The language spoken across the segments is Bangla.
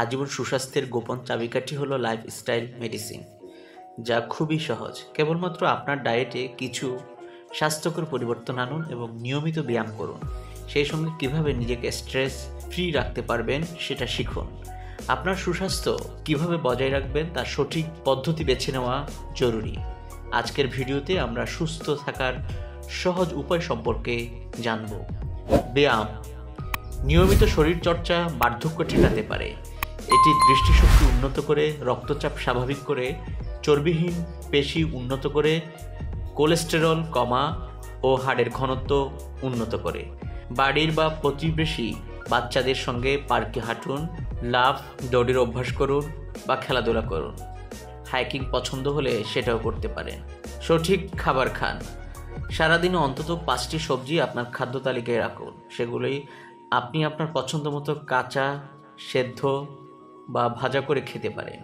আজীবন সুস্বাস্থ্যের গোপন চাবিকাঠি হলো লাইফস্টাইল মেডিসিন, যা খুবই সহজ। কেবলমাত্র আপনার ডায়েটে কিছু স্বাস্থ্যকর পরিবর্তন আনুন এবং নিয়মিত ব্যায়াম করুন। সেই সঙ্গে কীভাবে নিজেকে স্ট্রেস ফ্রি রাখতে পারবেন সেটা শিখুন। আপনার সুস্বাস্থ্য কীভাবে বজায় রাখবেন তার সঠিক পদ্ধতি বেছে নেওয়া জরুরি। আজকের ভিডিওতে আমরা সুস্থ থাকার সহজ উপায় সম্পর্কে জানব। ব্যায়াম। নিয়মিত শরীরচর্চা বার্ধক্য ঠেকাতে পারে। এটি দৃষ্টিশক্তি উন্নত করে, রক্তচাপ স্বাভাবিক করে, চর্বিহীন পেশি উন্নত করে, কোলেস্টেরল কমা ও হাড়ের ঘনত্ব উন্নত করে। বাড়ির বা প্রতিবেশী বাচ্চাদের সঙ্গে পার্কে হাঁটুন, লাফ দৌড়ের অভ্যাস করুন বা খেলাধুলা করুন। হাইকিং পছন্দ হলে সেটাও করতে পারেন। সঠিক খাবার খান। সারাদিনে অন্তত 5টি সবজি আপনার খাদ্য তালিকায় রাখুন। সেগুলি আপনি আপনার পছন্দ মতো কাঁচা, সেদ্ধ বা ভাজা করে খেতে পারেন।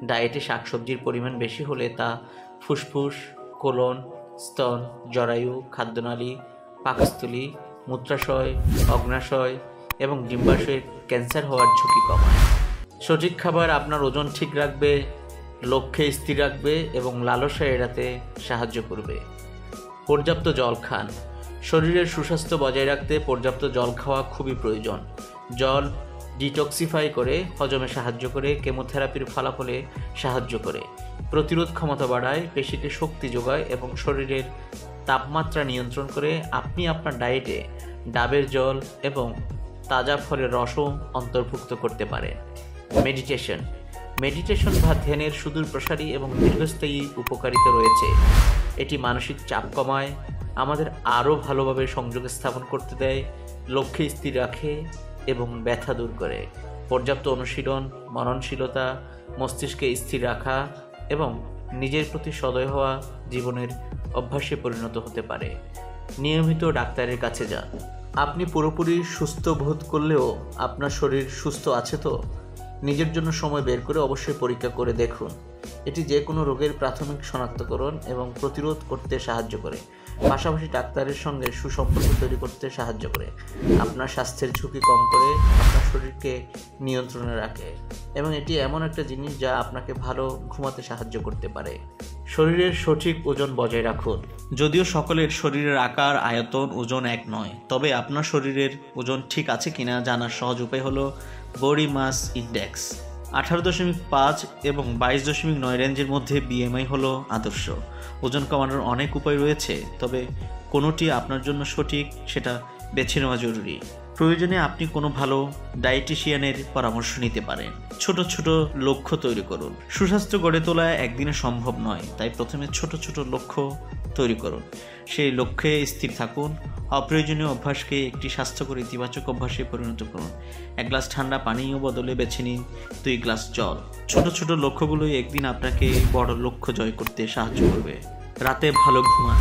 ডায়েটে শাকসবজির পরিমাণ বেশি হলে তা ফুসফুস, কোলন, স্তন, জরায়ু, খাদ্যনালী, পাকস্থলী, মূত্রাশয়, অগ্নাশয় এবং ডিম্বাশয়ের ক্যান্সার হওয়ার ঝুঁকি কমায়। সঠিক খাবার আপনার ওজন ঠিক রাখবে, লক্ষ্যে স্থির রাখবে এবং লালসা এড়াতে সাহায্য করবে। পর্যাপ্ত জল খান। শরীরের সুস্বাস্থ্য বজায় রাখতে পর্যাপ্ত জল খাওয়া খুবই প্রয়োজন। জল ডিটক্সিফাই করে, হজমে সাহায্য করে, কেমোথেরাপির ফলাফলে সাহায্য করে, প্রতিরোধ ক্ষমতা বাড়ায়, পেশিতে শক্তি যোগায় এবং শরীরের তাপমাত্রা নিয়ন্ত্রণ করে। আপনি আপনার ডায়েটে ডাবের জল এবং তাজা ফলের রসও অন্তর্ভুক্ত করতে পারেন। মেডিটেশন বা ধ্যানের সুদূর প্রসারী এবং দীর্ঘস্থায়ী উপকারিতা রয়েছে। এটি মানসিক চাপ কমায়, আমাদের আরও ভালোভাবে সংযোগ স্থাপন করতে দেয়, লক্ষ্যে স্থির রাখে এবং ব্যথা দূর করে। পর্যাপ্ত অনুশীলন, মননশীলতা, মস্তিষ্কে স্থির রাখা এবং নিজের প্রতি সদয় হওয়া জীবনের অভ্যাসে পরিণত হতে পারে। নিয়মিত ডাক্তারের কাছে যান। আপনি পুরোপুরি সুস্থ বোধ করলেও আপনার শরীর সুস্থ আছে তো? নিজের জন্য সময় বের করে অবশ্যই পরীক্ষা করে দেখুন। এটি যে কোনো রোগের প্রাথমিক শনাক্তকরণ এবং প্রতিরোধ করতে সাহায্য করে, পাশাপাশি ডাক্তারের সঙ্গে সুসম্পর্ক তৈরি করতে সাহায্য করে, আপনার স্বাস্থ্যের ঝুঁকি কম করে, আপনার শরীরকে নিয়ন্ত্রণে রাখে এবং এটি এমন একটা জিনিস যা আপনাকে ভালো ঘুমাতে সাহায্য করতে পারে। শরীরের সঠিক ওজন বজায় রাখুন। যদিও সকলের শরীরের আকার, আয়তন, ওজন এক নয়, তবে আপনার শরীরের ওজন ঠিক আছে কিনা জানার সহজ উপায় হলো বডি মাস ইন্ডেক্স। 18.5 এবং 22.9 রেঞ্জের মধ্যে বিএমআই হলো আদর্শ। ওজন কমানোর অনেক উপায় রয়েছে, তবে কোনোটি আপনার জন্য সঠিক সেটা বেছে নেওয়া জরুরি। প্রয়োজনে আপনি কোনো ভালো ডায়েটিশিয়ানের পরামর্শ নিতে পারেন। ছোট ছোট লক্ষ্য তৈরি করুন। সুস্বাস্থ্য গড়ে তোলা একদিনে সম্ভব নয়, তাই প্রথমে ছোট ছোট লক্ষ্য তৈরি করুন। সেই লক্ষ্যে স্থির থাকুন। অপ্রয়োজনীয় অভ্যাসকে একটি স্বাস্থ্যকর ইতিবাচক অভ্যাসে পরিণত করুন। 1 গ্লাস ঠান্ডা পানীয় বদলে বেছে নিন 2 গ্লাস জল। ছোট ছোট লক্ষ্যগুলোই একদিন আপনাকে বড় লক্ষ্য জয় করতে সাহায্য করবে। রাতে ভালো ঘুমান।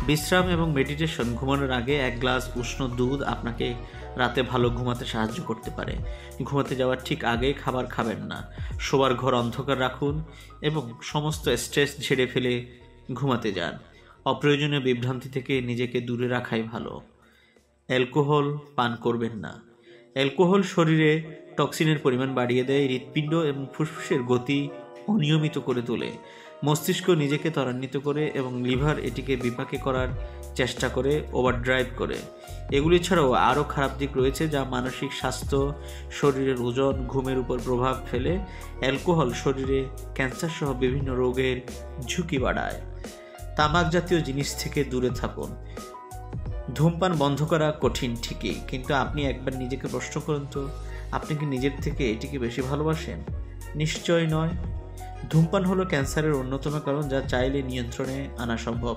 বিশ্রাম এবং মেডিটেশন ঘুমানোর আগে 1 গ্লাস উষ্ণ দুধ আপনাকে রাতে ভালো ঘুমাতে সাহায্য করতে পারে। ঘুমাতে যাওয়ার ঠিক আগে খাবার খাবেন না। শোবার ঘর অন্ধকার রাখুন এবং সমস্ত স্ট্রেস ঝেড়ে ফেলে ঘুমাতে যান। অপ্রয়োজনীয় বিভ্রান্তি থেকে নিজেকে দূরে রাখাই ভালো। অ্যালকোহল পান করবেন না। অ্যালকোহল শরীরে টক্সিনের পরিমাণ বাড়িয়ে দেয়, হৃৎপিণ্ড এবং ফুসফুসের গতি অনিয়মিত করে তোলে, মস্তিষ্ক নিজেকে ত্বরান্বিত করে এবং লিভার এটিকে বিপাকে করার চেষ্টা করে, ওভারড্রাইভ করে। এগুলি ছাড়াও আরও খারাপ দিক রয়েছে যা মানসিক স্বাস্থ্য, শরীরের ওজন, ঘুমের উপর প্রভাব ফেলে। অ্যালকোহল শরীরে ক্যান্সার সহ বিভিন্ন রোগের ঝুঁকি বাড়ায়। তামাক জাতীয় জিনিস থেকে দূরে থাকুন। ধূমপান বন্ধ করা কঠিন ঠিকই, কিন্তু আপনি একবার নিজেকে প্রশ্ন করুন তো, আপনি কি নিজের থেকে এটিকে বেশি ভালোবাসেন? নিশ্চয় নয়। ধূমপান হলো ক্যান্সারের অন্যতম কারণ, যা চাইলে নিয়ন্ত্রণে আনা সম্ভব।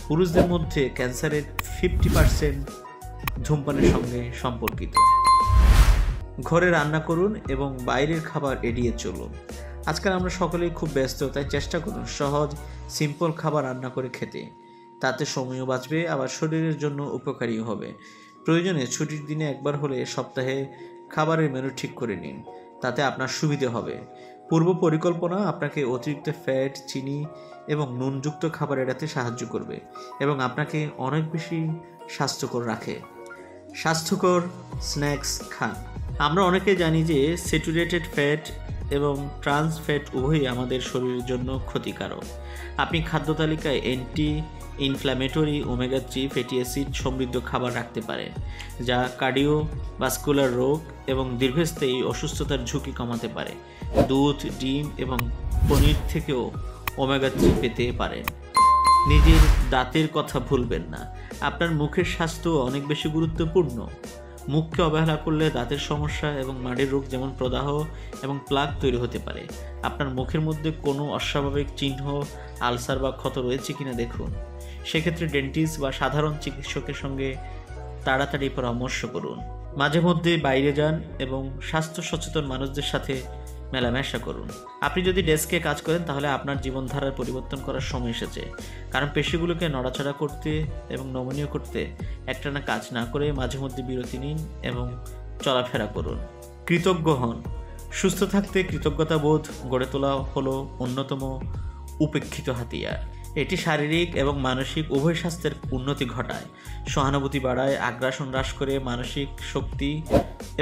পুরুষদের মধ্যে ক্যান্সারের 50% ধূমপানের সঙ্গে সম্পর্কিত। ঘরে রান্না করুন এবং বাইরের খাবার এড়িয়ে চলুন। আজকাল আমরা সকলেই খুব ব্যস্ত, তাই চেষ্টা করুন সহজ, সিম্পল খাবার রান্না করে খেতে। তাতে সময়ও বাঁচবে, আবার শরীরের জন্য উপকারীও হবে। প্রয়োজনে ছুটির দিনে একবার হলে সপ্তাহে খাবারের মেনু ঠিক করে নিন, তাতে আপনার সুবিধে হবে। পূর্ব পরিকল্পনা আপনাকে অতিরিক্ত ফ্যাট, চিনি এবং নুনযুক্ত খাবার এড়াতে সাহায্য করবে এবং আপনাকে অনেক বেশি স্বাস্থ্যকর রাখে। স্বাস্থ্যকর স্ন্যাক্স খান। আমরা অনেকেই জানি যে স্যাচুরেটেড ফ্যাট এবং ট্রান্স ফ্যাট উভয়ই আমাদের শরীরের জন্য ক্ষতিকারক। আপনি খাদ্য তালিকায় anti inflammatory omega 3 fatty acid সমৃদ্ধ খাবার রাখতে পারেন, যা কার্ডিওভাস্কুলার রোগ এবং দীর্ঘস্থায়ী অসুস্থতার ঝুঁকি কমাতে পারে। দুধ, ডিম এবং পনির থেকেও ওমেগা 3 পেতে পারেন। নিজের দাঁতের কথা ভুলবেন না, আপনার মুখের স্বাস্থ্য অনেক বেশি গুরুত্বপূর্ণ। মুখকে অবহেলা করলে দাঁতের সমস্যা এবং মাড়ির রোগ যেমন প্রদাহ এবং প্লাগ তৈরি হতে পারে। আপনার মুখের মধ্যে কোনো অস্বাভাবিক চিহ্ন, আলসার বা ক্ষত রয়েছে কিনা দেখুন। সেক্ষেত্রে ডেন্টিস্ট বা সাধারণ চিকিৎসকের সঙ্গে তাড়াতাড়ি পরামর্শ করুন। মাঝে মধ্যে বাইরে যান এবং স্বাস্থ্য সচেতন মানুষদের সাথে মেলামেশা করুন। আপনি যদি ডেস্কে কাজ করেন তাহলে আপনার জীবনধারার পরিবর্তন করার সময় এসেছে, কারণ পেশিগুলোকে নড়াচড়া করতে এবং নমনীয় করতে একটানা কাজ না করে মাঝে মধ্যে বিরতি নিন এবং চলাফেরা করুন। কৃতজ্ঞ হন। সুস্থ থাকতে কৃতজ্ঞতা বোধ গড়ে তোলা হলো অন্যতম উপেক্ষিত হাতিয়ার। এটি শারীরিক এবং মানসিক উভয় স্বাস্থ্যের উন্নতি ঘটায়, সহানুভূতি বাড়ায়, আগ্রাসন হ্রাস করে, মানসিক শক্তি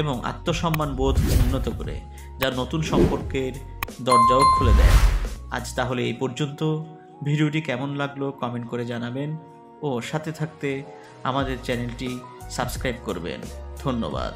এবং আত্মসম্মান বোধ উন্নত করে, যা নতুন সম্পর্কের দরজাও খুলে দেয়। আজ তাহলে এই পর্যন্ত। ভিডিওটি কেমন লাগলো কমেন্ট করে জানাবেন ও সাথে থাকতে আমাদের চ্যানেলটি সাবস্ক্রাইব করবেন। ধন্যবাদ।